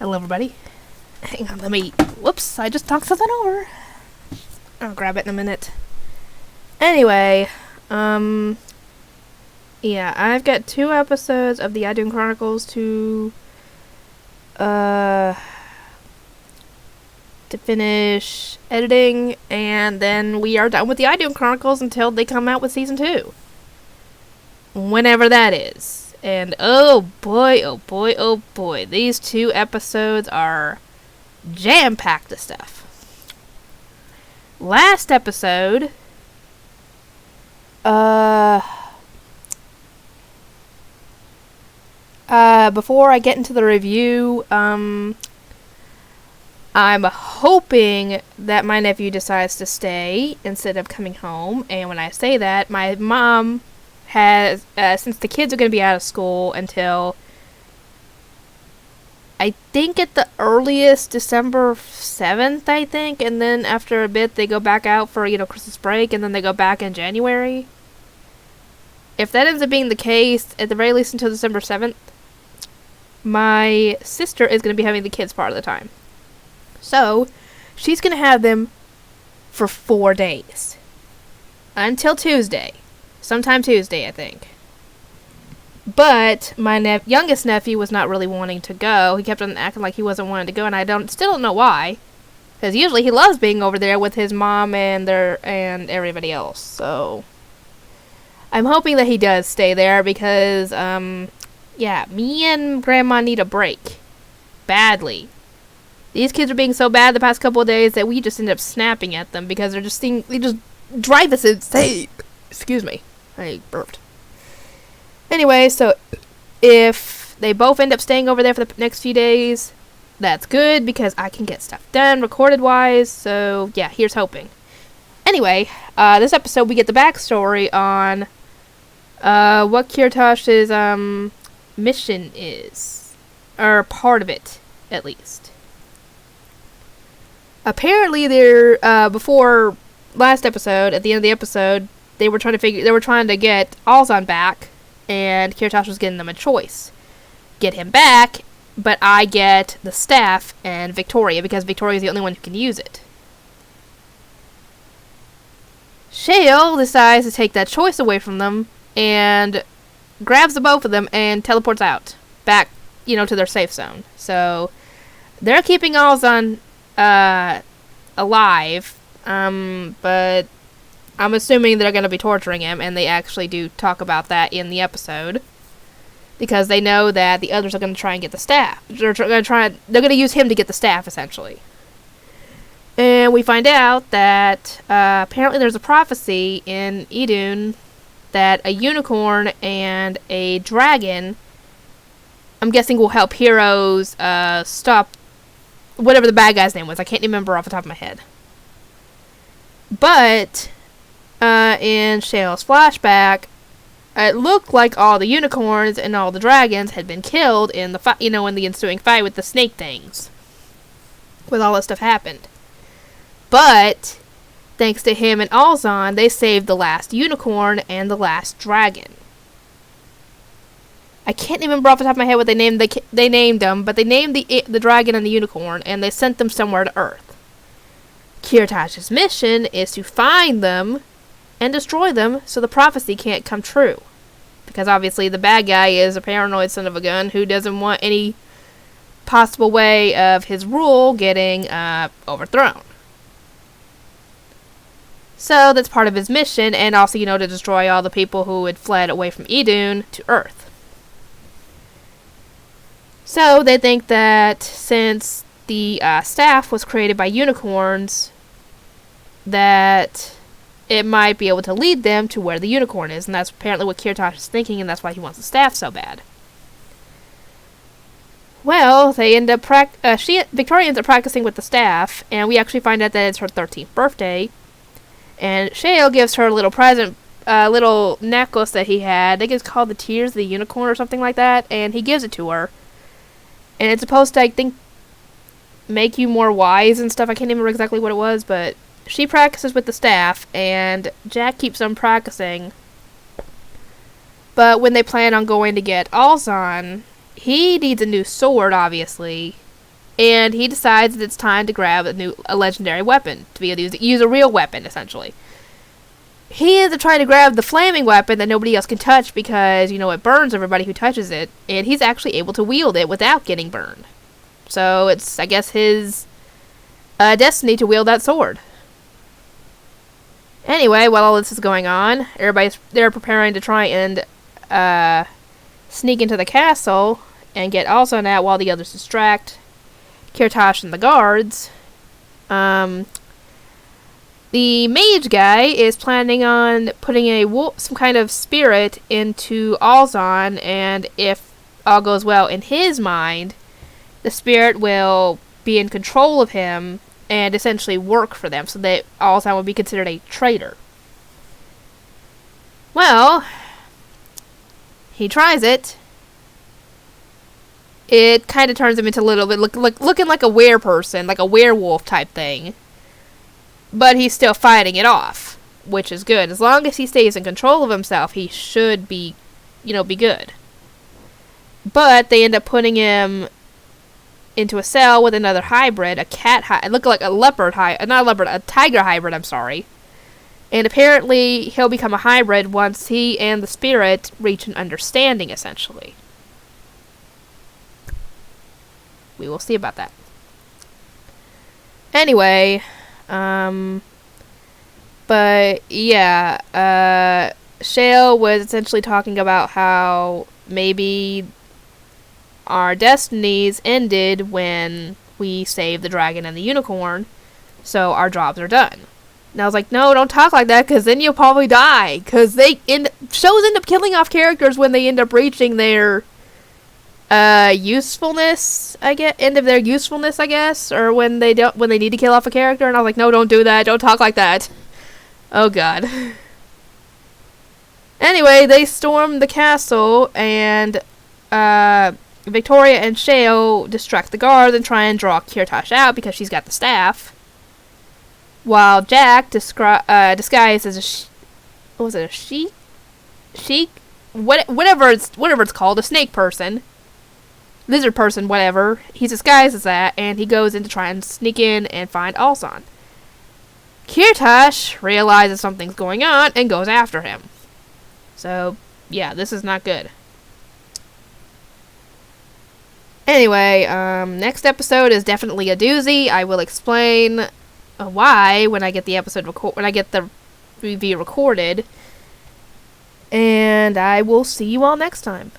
Hello, everybody. Hang on, whoops, I just knocked something over. I'll grab it in a minute. Anyway, yeah, I've got 2 episodes of the Idhun Chronicles to finish editing, and then we are done with the Idhun Chronicles until they come out with Season 2. Whenever that is. And oh boy, these 2 episodes are jam-packed of stuff. Last episode, before I get into the review, I'm hoping that my nephew decides to stay instead of coming home. And when I say that, my mom has, since the kids are going to be out of school until, I think at the earliest, December 7th, I think, and then after a bit, they go back out for, Christmas break, and then they go back in January. If that ends up being the case, at the very least until December 7th, my sister is going to be having the kids part of the time. So, she's going to have them for 4 days. Until Tuesday. Sometime Tuesday, I think. But my youngest nephew was not really wanting to go. He kept on acting like he wasn't wanting to go, and I still don't know why. Because usually he loves being over there with his mom and everybody else. So I'm hoping that he does stay there because, yeah, me and Grandma need a break. Badly. These kids are being so bad the past couple of days that we just end up snapping at them because they just drive us insane. Excuse me. I burped. Anyway, so if they both end up staying over there for the next few days, that's good because I can get stuff done recorded-wise. So, yeah, here's hoping. Anyway, this episode we get the backstory on what Kirtosh's mission is. Or part of it, at least. Apparently, before last episode, at the end of the episode, they were trying to get Alzon back, and Kirtosh was giving them a choice. Get him back, but I get the staff and Victoria, because Victoria is the only one who can use it. Shale decides to take that choice away from them, and grabs the both of them and teleports out. Back, to their safe zone. So, they're keeping Alzon alive, but I'm assuming they're going to be torturing him, and they actually do talk about that in the episode. Because they know that the others are going to try and get the staff. They're going to use him to get the staff, essentially. And we find out that apparently there's a prophecy in Idhun that a unicorn and a dragon, I'm guessing, will help heroes stop whatever the bad guy's name was. I can't remember off the top of my head. But in Shale's flashback, it looked like all the unicorns and all the dragons had been killed in the fight, in the ensuing fight with the snake things. With all that stuff happened. But thanks to him and Alzon, they saved the last unicorn and the last dragon. I can't remember off the top of my head what they named. They named them, but they named the dragon and the unicorn, and they sent them somewhere to Earth. Kirtosh's mission is to find them and destroy them so the prophecy can't come true. Because obviously the bad guy is a paranoid son of a gun who doesn't want any possible way of his rule getting overthrown. So that's part of his mission, and also, to destroy all the people who had fled away from Idhun to Earth. So they think that since the staff was created by unicorns, that it might be able to lead them to where the unicorn is, and that's apparently what Kirtosh is thinking, and that's why he wants the staff so bad. Well, they end up Victoria ends up practicing with the staff, and we actually find out that it's her 13th birthday, and Shale gives her a little present, little necklace that he had. I think it's called the Tears of the Unicorn or something like that, and he gives it to her. And it's supposed to, I think, make you more wise and stuff. I can't remember exactly what it was, but she practices with the staff, and Jack keeps on practicing. But when they plan on going to get Alzon, he needs a new sword, obviously. and he decides that it's time to grab a legendary weapon to be able to use a real weapon, essentially. He ends up trying to grab the flaming weapon that nobody else can touch because, it burns everybody who touches it, and he's actually able to wield it without getting burned. So it's, I guess, his destiny to wield that sword. Anyway, while all this is going on, they're preparing to try and sneak into the castle and get Alzon out while the others distract Kirtash and the guards. The mage guy is planning on putting some kind of spirit into Alzon, and if all goes well in his mind, the spirit will be in control of him and essentially work for them, so that Alzon would be considered a traitor. Well, he tries it. It kind of turns him into a little bit looking like a were-person, like a werewolf type thing. But he's still fighting it off, which is good. As long as he stays in control of himself, he should be good. But they end up putting him into a cell with another hybrid, a cat hybrid. It looked like a a tiger hybrid, I'm sorry. And apparently he'll become a hybrid once he and the spirit reach an understanding, essentially. We will see about that. Anyway, but yeah, Shale was essentially talking about how maybe our destinies ended when we saved the dragon and the unicorn, so our jobs are done. And I was like, no, don't talk like that, because then you'll probably die. Because shows end up killing off characters when they end up reaching their usefulness, end of their usefulness, I guess, or when they need to kill off a character. And I was like, no, don't do that. Don't talk like that. Oh God. Anyway, they storm the castle, and Victoria and Shale distract the guards and try and draw Kirtash out because she's got the staff. While Jack disguised as a sheik? Whatever it's called, a snake person, lizard person, whatever. He's disguised as that, and he goes in to try and sneak in and find Alzon. Kirtash realizes something's going on and goes after him. So, yeah, this is not good. Anyway, next episode is definitely a doozy. I will explain why when I get the review recorded. And I will see you all next time.